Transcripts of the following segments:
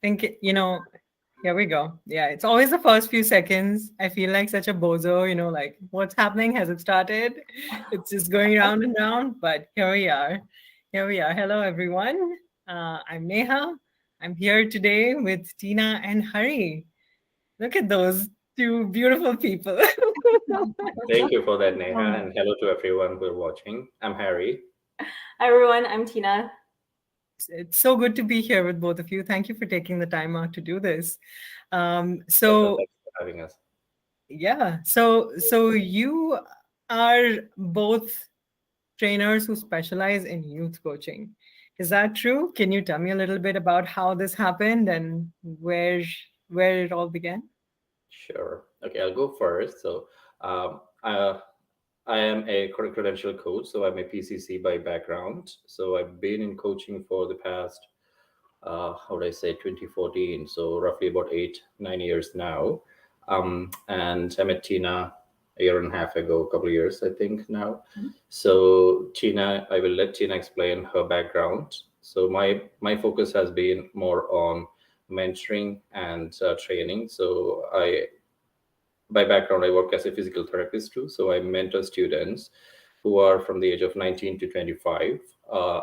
think, here we go. Yeah, it's always the first few seconds. I feel like such a bozo, like what's happening? Has it started? It's just going round and round, but here we are. Here we are. Hello, everyone. I'm Neha. I'm here today with Tina and Hari. Look at those two beautiful people. Thank you for that, Neha, Um, and hello to everyone who are watching. I'm Harry. Hi everyone, I'm Tina. It's so good to be here with both of you. Thank you for taking the time out to do this. Um, Pleasure. so Thanks for having us. Yeah. So you are both trainers who specialize in youth coaching. Is that true? Can you tell me a little bit about how this happened and where it all began? Sure. Okay, I'll go first. Um, uh, I am a credential coach, so I'm a PCC by background. So I've been in coaching for the past, how would I say, 2014. So roughly about 8, 9 years now. And I met Tina a year and a half ago, a couple of years, I think now. So Tina, I will let Tina explain her background. So my focus has been more on mentoring and training. So I by background, I work as a physical therapist too. So I mentor students who are from the age of 19 to 25,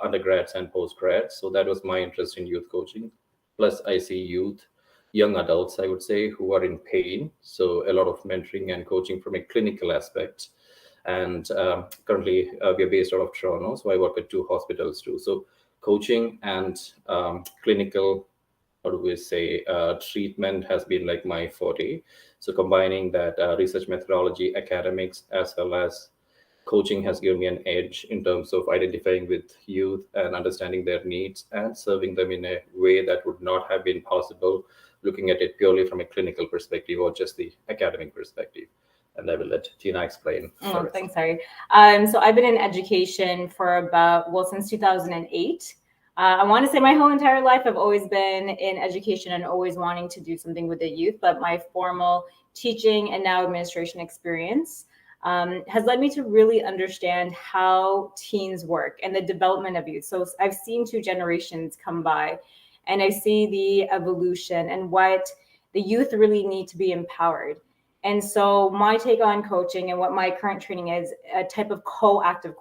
undergrads and postgrads. So that was my interest in youth coaching. Plus, I see youth, young adults, I would say, who are in pain. So a lot of mentoring and coaching from a clinical aspect. And currently, we are based out of Toronto. So I work at two hospitals too. So coaching and clinical, how do we say, treatment has been like my forte. So combining that research methodology, academics, as well as coaching has given me an edge in terms of identifying with youth and understanding their needs and serving them in a way that would not have been possible looking at it purely from a clinical perspective or just the academic perspective. And I will let Tina explain the Oh, rest. thanks, Harry. So I've been in education for since 2008. I want to say my whole entire life I've always been in education and always wanting to do something with the youth, but my formal teaching and now administration experience has led me to really understand how teens work and the development of youth. So I've seen two generations come by, and I see the evolution and what the youth really need to be empowered. And so my take on coaching and what my current training is a type of co-active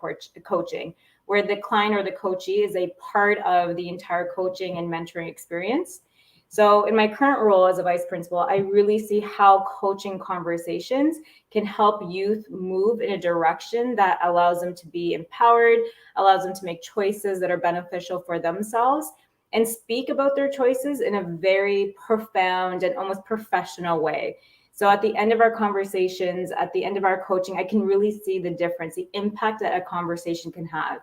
coaching, where the client or the coachee is a part of the entire coaching and mentoring experience. So in my current role as a vice principal, I really see how coaching conversations can help youth move in a direction that allows them to be empowered, allows them to make choices that are beneficial for themselves, and speak about their choices in a very profound and almost professional way. So at the end of our conversations, at the end of our coaching, I can really see the difference, the impact that a conversation can have.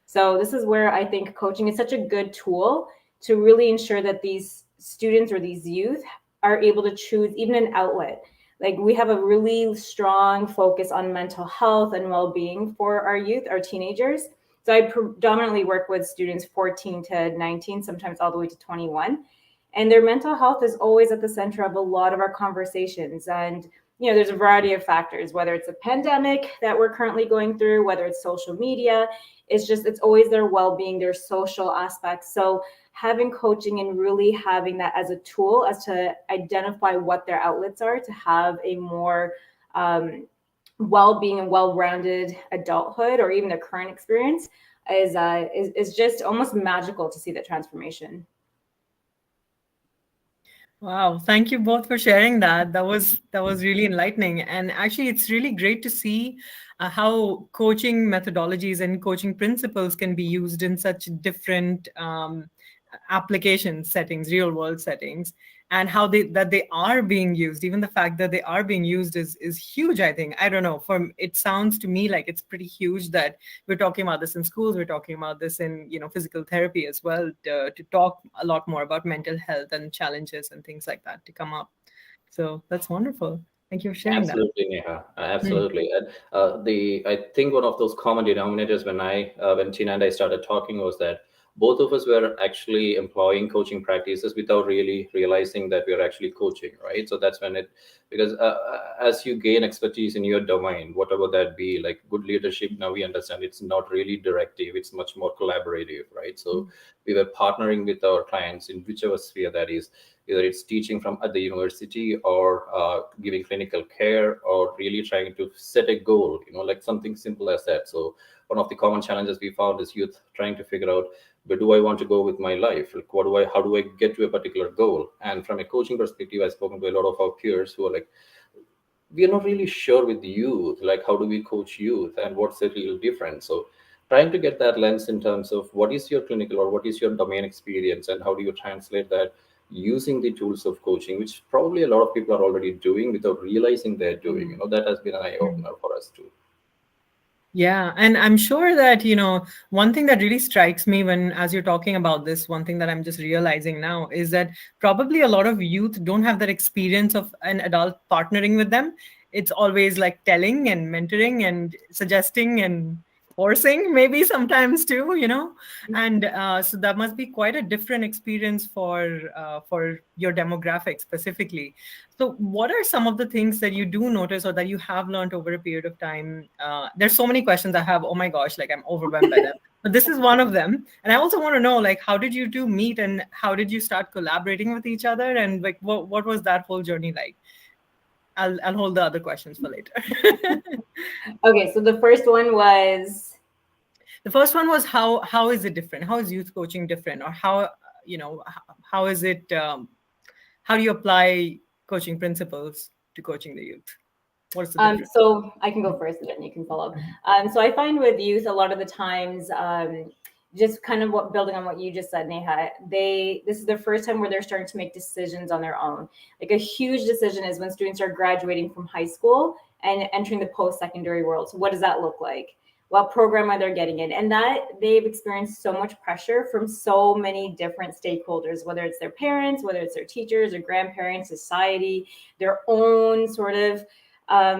So this is where I think coaching is such a good tool to really ensure that these students or these youth are able to choose even an outlet. Like we have a really strong focus on mental health and well-being for our youth, our teenagers. So I predominantly work with students 14 to 19, sometimes all the way to 21, and their mental health is always at the center of a lot of our conversations. And there's a variety of factors, whether it's a pandemic that we're currently going through, whether it's social media. It's always their well-being, their social aspects. So having coaching and really having that as a tool as to identify what their outlets are to have a more well-being and well-rounded adulthood or even their current experience is just almost magical to see that transformation. Wow, thank you both for sharing that. That was really enlightening, and actually, it's really great to see how coaching methodologies and coaching principles can be used in such different application settings, real world settings, and how they are being used. Even the fact that they are being used is huge. I think, I don't know. It sounds to me like it's pretty huge that we're talking about this in schools. We're talking about this in physical therapy as well, to talk a lot more about mental health and challenges and things like that to come up. So that's wonderful. Thank you for sharing that. Absolutely, Neha. Hmm. Absolutely. And the I think one of those common denominators when Tina and I started talking was that both of us were actually employing coaching practices without really realizing that we are actually coaching, right? So that's when it, because as you gain expertise in your domain, whatever that be, like good leadership, now we understand it's not really directive, it's much more collaborative, right? So we were partnering with our clients in whichever sphere that is, either it's teaching from at the university, or giving clinical care, or really trying to set a goal, like something simple as that. So one of the common challenges we found is youth trying to figure out, where do I want to go with my life? Like, how do I get to a particular goal? And from a coaching perspective, I've spoken to a lot of our peers who are like, we are not really sure with youth, like how do we coach youth and what's the real difference. So trying to get that lens in terms of what is your clinical or what is your domain experience, and how do you translate that using the tools of coaching, which probably a lot of people are already doing without realizing they're doing, that has been an eye Mm. opener for us too. Yeah, and I'm sure that, one thing that really strikes me when, as you're talking about this, one thing that I'm just realizing now is that probably a lot of youth don't have that experience of an adult partnering with them. It's always like telling and mentoring and suggesting and forcing, maybe sometimes too. And so that must be quite a different experience for your demographic specifically. So, what are some of the things that you do notice or that you have learned over a period of time? There's so many questions I have. Oh my gosh, like I'm overwhelmed by them. But this is one of them. And I also want to know, like, how did you two meet and how did you start collaborating with each other? And like, what was that whole journey like? I'll hold the other questions for later. Okay, so the first one was The first one was how is it different? How is youth coaching different? Or how is it? How do you apply coaching principles to coaching the youth? What's the difference? so I can go first and then you can follow. So I find with youth a lot of the times, just kind of building on what you just said, Neha, this is the first time where they're starting to make decisions on their own. Like a huge decision is when students are graduating from high school and entering the post-secondary world. So what does that look like? What program are they getting in? And that they've experienced so much pressure from so many different stakeholders, whether it's their parents, whether it's their teachers or grandparents, society, their own sort of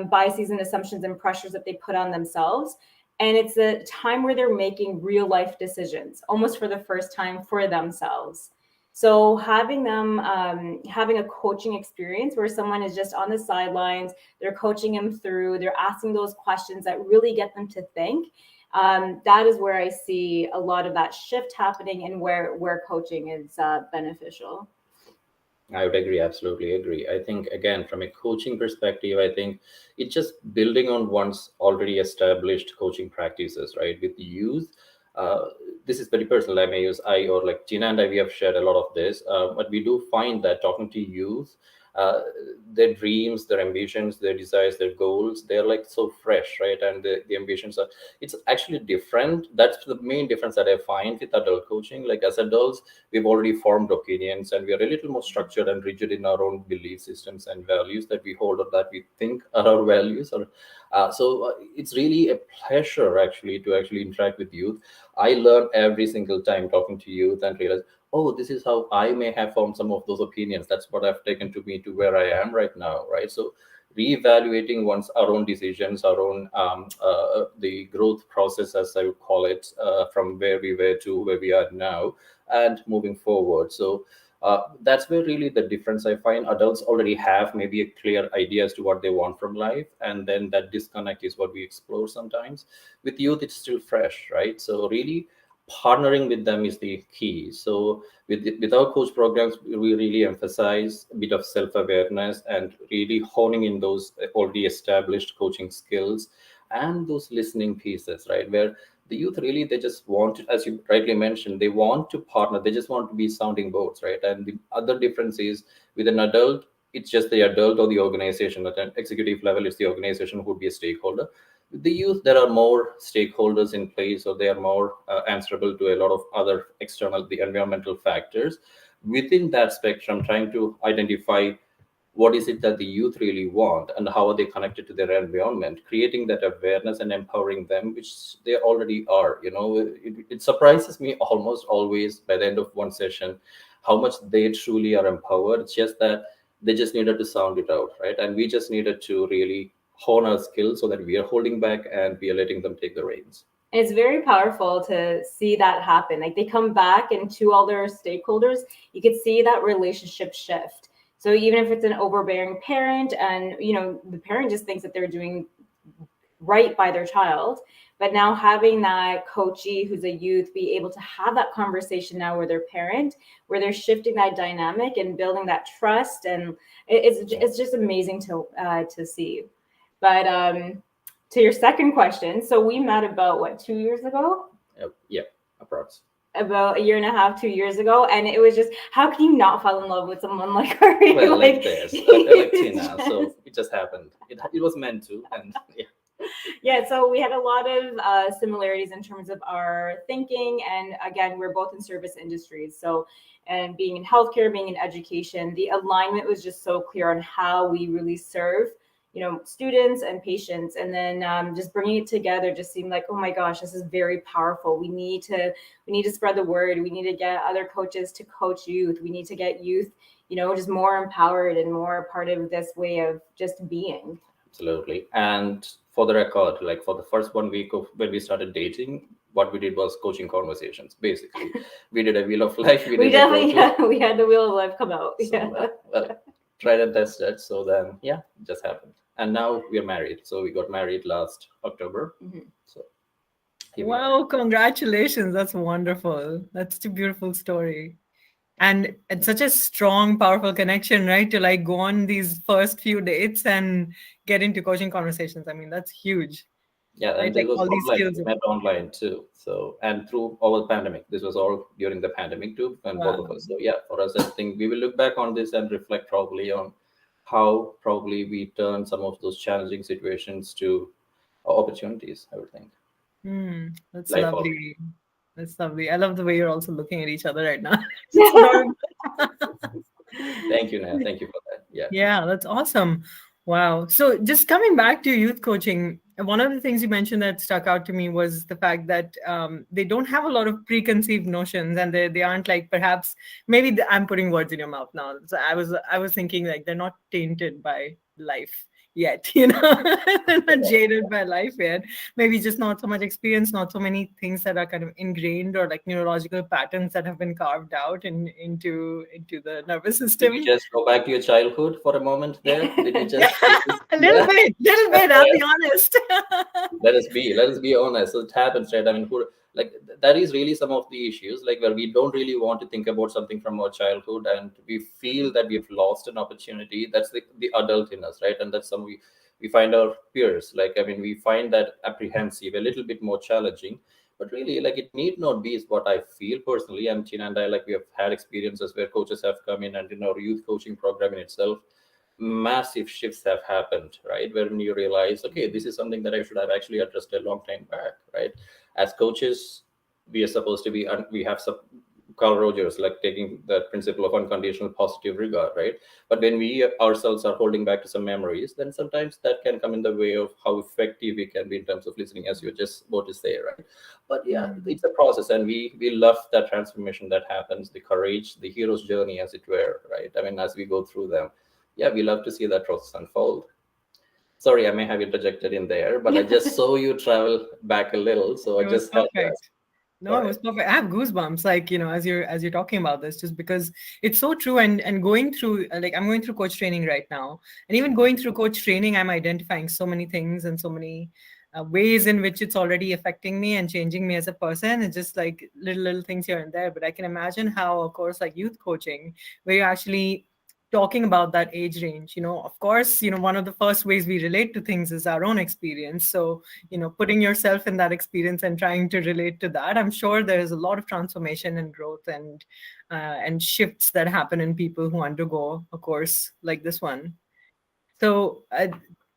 biases and assumptions and pressures that they put on themselves. And it's a time where they're making real life decisions, almost for the first time for themselves. So having them having a coaching experience where someone is just on the sidelines, they're coaching them through, they're asking those questions that really get them to think. That is where I see a lot of that shift happening and where coaching is beneficial. I would agree, absolutely agree. I think, again, from a coaching perspective, I think it's just building on one's already established coaching practices, right? With youth, this is very personal. I may use I, or like Tina and I, we have shared a lot of this, but we do find that talking to youth, uh, their dreams, their ambitions, their desires, their goals, they're like so fresh, right? And the ambitions are, it's actually different. That's the main difference that I find with adult coaching. Like as adults, we've already formed opinions and we are a little more structured and rigid in our own belief systems and values that we hold or that we think are our values. Or it's really a pleasure actually to actually interact with youth. I learn every single time talking to youth and realize, oh, this is how I may have formed some of those opinions. That's what I've taken to me to where I am right now, right? So reevaluating one's our own decisions, our own the growth process, as I would call it, from where we were to where we are now, and moving forward. So that's where really the difference I find. Adults already have maybe a clear idea as to what they want from life, and then that disconnect is what we explore sometimes. With youth, it's still fresh, right? So really partnering with them is the key. So with our coach programs, we really emphasize a bit of self-awareness and really honing in those already established coaching skills and those listening pieces, right? Where the youth really, they just want to, as you rightly mentioned, they want to partner, they just want to be sounding boards, right? And the other difference is with an adult, it's just the adult or the organization. At an executive level, it's the organization who would be a stakeholder. With the youth, there are more stakeholders in place, or they are more answerable to a lot of other external, the environmental factors. Within that spectrum, trying to identify what is it that the youth really want and how are they connected to their environment, creating that awareness and empowering them, which they already are. It surprises me almost always by the end of one session how much they truly are empowered. It's just that they just needed to sound it out, right? And we just needed to really hone our skills so that we are holding back and we are letting them take the reins. And it's very powerful to see that happen. Like they come back and to all their stakeholders, you could see that relationship shift. So even if it's an overbearing parent and the parent just thinks that they're doing right by their child, but now having that coachee who's a youth be able to have that conversation now with their parent, where they're shifting that dynamic and building that trust, and it's just amazing to see. But to your second question, so we met about what, 2 years ago? Yeah, approx. About a year and a half, 2 years ago, and it was just, how can you not fall in love with someone like her? Well, like this, like Tina. So it just happened. It was meant to, and yeah. Yeah, so we had a lot of similarities in terms of our thinking, and again, we're both in service industries. So, and being in healthcare, being in education, the alignment was just so clear on how we really serve, students and patients. And then just bringing it together just seemed like, oh my gosh, this is very powerful. We need to spread the word. We need to get other coaches to coach youth. We need to get youth, just more empowered and more part of this way of just being. Absolutely. And for the record, like for the first 1 week of when we started dating, what we did was coaching conversations. Basically, we did a wheel of life. We definitely, we had the wheel of life come out. So, well, tried and tested. So then, yeah, it just happened. And now we are married. So we got married last October. Mm-hmm. So wow, congratulations. That's wonderful. That's a beautiful story. And it's such a strong, powerful connection, right? To like go on these first few dates and get into coaching conversations. I mean, that's huge. Yeah, Right? and this Like was all these online. skills. We met online too. So and through our pandemic, this was all during the pandemic too, and both of Wow. us. So yeah, for us, I think we will look back on this and reflect probably on how probably we turn some of those challenging situations to opportunities. I would think That's life altering. lovely. That's lovely. I love the way you're also looking at each other right now. It's adorable. Thank you, Naya. Thank you for that. Yeah. Yeah, that's awesome. Wow. So just coming back to youth coaching, one of the things you mentioned that stuck out to me was the fact that they don't have a lot of preconceived notions, and they aren't like, perhaps maybe I'm putting words in your mouth now. So I was thinking like they're not tainted by life yet, they're not jaded by life yet. Maybe just not so much experience, not so many things that are kind of ingrained, or like neurological patterns that have been carved out into the nervous Did we system. just go back to your childhood for a moment there? Did we just? A little Yeah. bit, little bit. I'll be honest. Let us be honest. So it happens, right? I mean, that is really some of the issues, like where we don't really want to think about something from our childhood, and we feel that we've lost an opportunity. That's the adult in us, right? And that's some we find our peers, like, I mean, we find that apprehensive, a little bit more challenging. But really, like, it need not be, is what I feel personally. And Tina and I, like, we have had experiences where coaches have come in, and in our youth coaching program in itself, massive shifts have happened, right? When you realize, okay, this is something that I should have actually addressed a long time back, right? As coaches, we are supposed to be, we have some Carl Rogers, like taking the principle of unconditional positive regard, right? But when we ourselves are holding back to some memories, then sometimes that can come in the way of how effective we can be in terms of listening, as you just about to say, right? But yeah, it's a process, and we love that transformation that happens, the courage, the hero's journey, as it were, right? I mean, as we go through them, yeah, we love to see that process unfold. Sorry, I may have interjected in there, but I just saw you travel back a little, so I It was just had to ask. perfect. Go No, it ahead. was perfect. I have goosebumps, like, as you're talking about this, just because it's so true. And going through, like, I'm going through coach training right now, and even going through coach training, I'm identifying so many things and so many ways in which it's already affecting me and changing me as a person. It's just like little things here and there. But I can imagine how a course like youth coaching, where you're actually talking about that age range, of course, one of the first ways we relate to things is our own experience. So putting yourself in that experience and trying to relate to that, I'm sure there is a lot of transformation and growth and shifts that happen in people who undergo a course like this one. So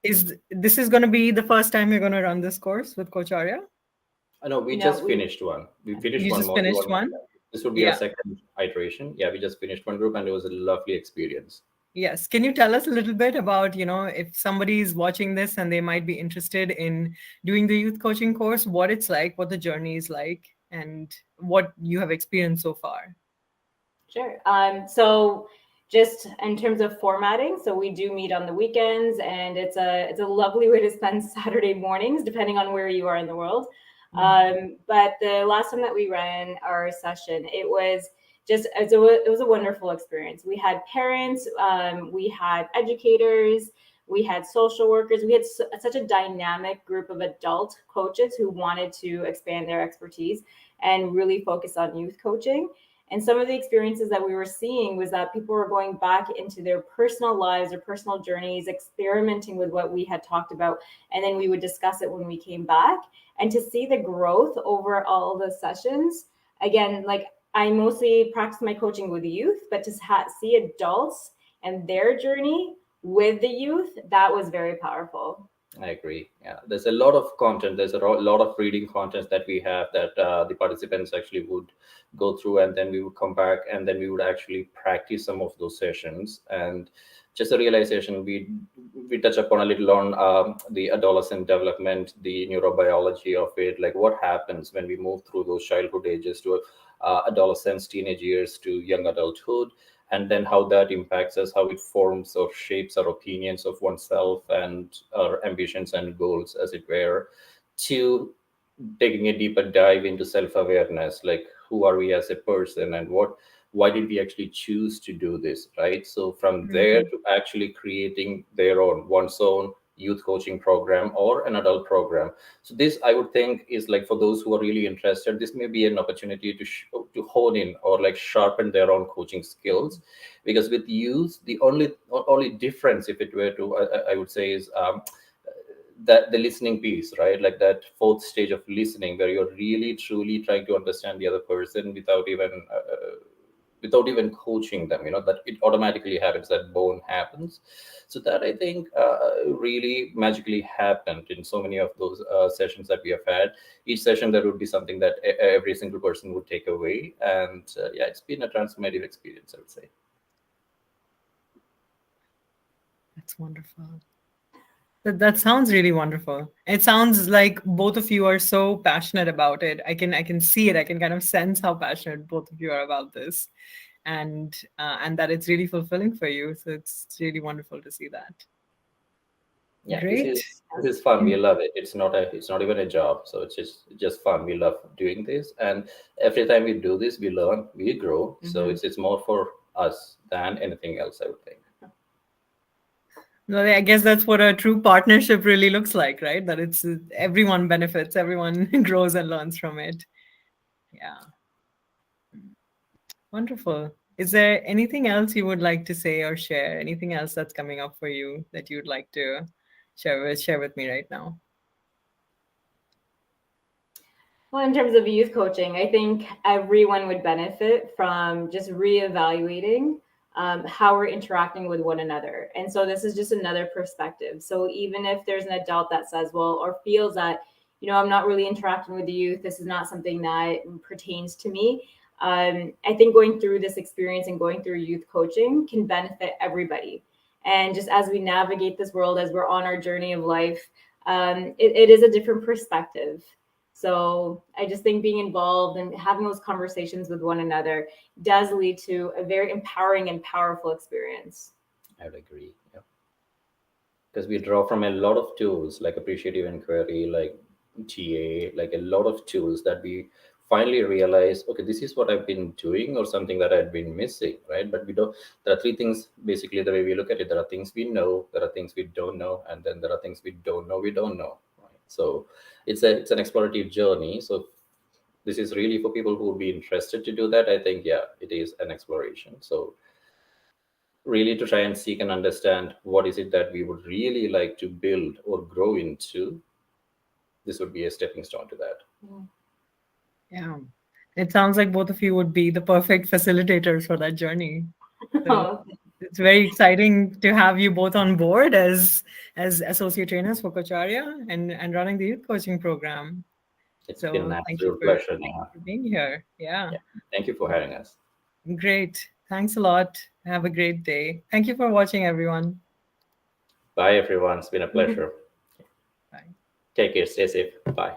is this is going to be the first time you're going to run this course with Coach Arya? I know we No, just finished one. We finished You one just module. finished one? This would be our Yeah. second iteration. Yeah, we just finished one group, and it was a lovely experience. Yes. Can you tell us a little bit about, if somebody is watching this and they might be interested in doing the youth coaching course, what it's like, what the journey is like, and what you have experienced so far? Sure. So just in terms of formatting, so we do meet on the weekends, and it's a lovely way to spend Saturday mornings, depending on where you are in the world. But the last time that we ran our session, it was a wonderful experience. We had parents, we had educators, we had social workers, we had such a dynamic group of adult coaches who wanted to expand their expertise and really focus on youth coaching. And some of the experiences that we were seeing was that people were going back into their personal lives or personal journeys, experimenting with what we had talked about. And then we would discuss it when we came back. And to see the growth over all the sessions, again, like I mostly practice my coaching with youth, but to see adults and their journey with the youth, that was very powerful. I agree. Yeah, there's a lot of content. There's a lot of reading content that we have that the participants actually would go through, and then we would come back, and then we would actually practice some of those sessions. And just a realization, we touch upon a little on the adolescent development, the neurobiology of it, like what happens when we move through those childhood ages to adolescence, teenage years to young adulthood, and then how that impacts us, how it forms or shapes our opinions of oneself and our ambitions and goals, as it were, to taking a deeper dive into self-awareness, like who are we as a person and why did we actually choose to do this, right? So from there Mhm. to actually creating one's own youth coaching program or an adult program. So this, I would think, is like for those who are really interested, this may be an opportunity to hone in or like sharpen their own coaching skills. Because with youth, the only difference, if it were to I would say, is that the listening piece, right? Like that fourth stage of listening, where you're really truly trying to understand the other person without even coaching them, that it automatically happens, that bone happens. So that, I think, really magically happened in so many of those sessions that we have had. Each session there would be something that every single person would take away, and yeah, it's been a transformative experience, I would say. That's wonderful. That sounds really wonderful. It sounds like both of you are so passionate about it. I can see it. I can kind of sense how passionate both of you are about this, and that it's really fulfilling for you. So it's really wonderful to see that. Yeah, this Great. is this is fun. We love it. It's not even a job, so it's just fun. We love doing this, and every time we do this, we learn, we grow. So Mhm. it's more for us than anything else, I would think. Well, I guess that's what a true partnership really looks like, right? That it's everyone benefits, everyone grows and learns from it. Yeah, wonderful. Is there anything else you would like to say or share? Anything else that's coming up for you that you'd like to share with me right now? Well, in terms of youth coaching, I think everyone would benefit from just reevaluating how we're interacting with one another. And so this is just another perspective. So even if there's an adult that says, well, or feels that, I'm not really interacting with the youth, this is not something that pertains to me. I think going through this experience and going through youth coaching can benefit everybody. And just as we navigate this world, as we're on our journey of life, it is a different perspective. So I just think being involved and having those conversations with one another does lead to a very empowering and powerful experience. I would agree. Yeah. Because we draw from a lot of tools like appreciative inquiry, like TA, like a lot of tools that we finally realize, okay, this is what I've been doing or something that I've been missing, right? But we don't, there are three things basically the way we look at it. There are things we know, there are things we don't know, and then there are things we don't know, right? So it's an explorative journey. So this is really for people who would be interested to do that. I think, yeah, it is an exploration. So really to try and seek and understand what is it that we would really like to build or grow into, this would be a stepping stone to that. Yeah. It sounds like both of you would be the perfect facilitators for that journey. So Oh, it's very exciting to have you both on board as associate trainers for Kocharya and running the youth coaching program. It's been an So absolute pleasure, thank you Neha. for being here. Yeah. Yeah, thank you for having us. Great. Thanks a lot. Have a great day. Thank you for watching, everyone. Bye everyone, it's been a pleasure. Bye. Take care, stay safe, bye.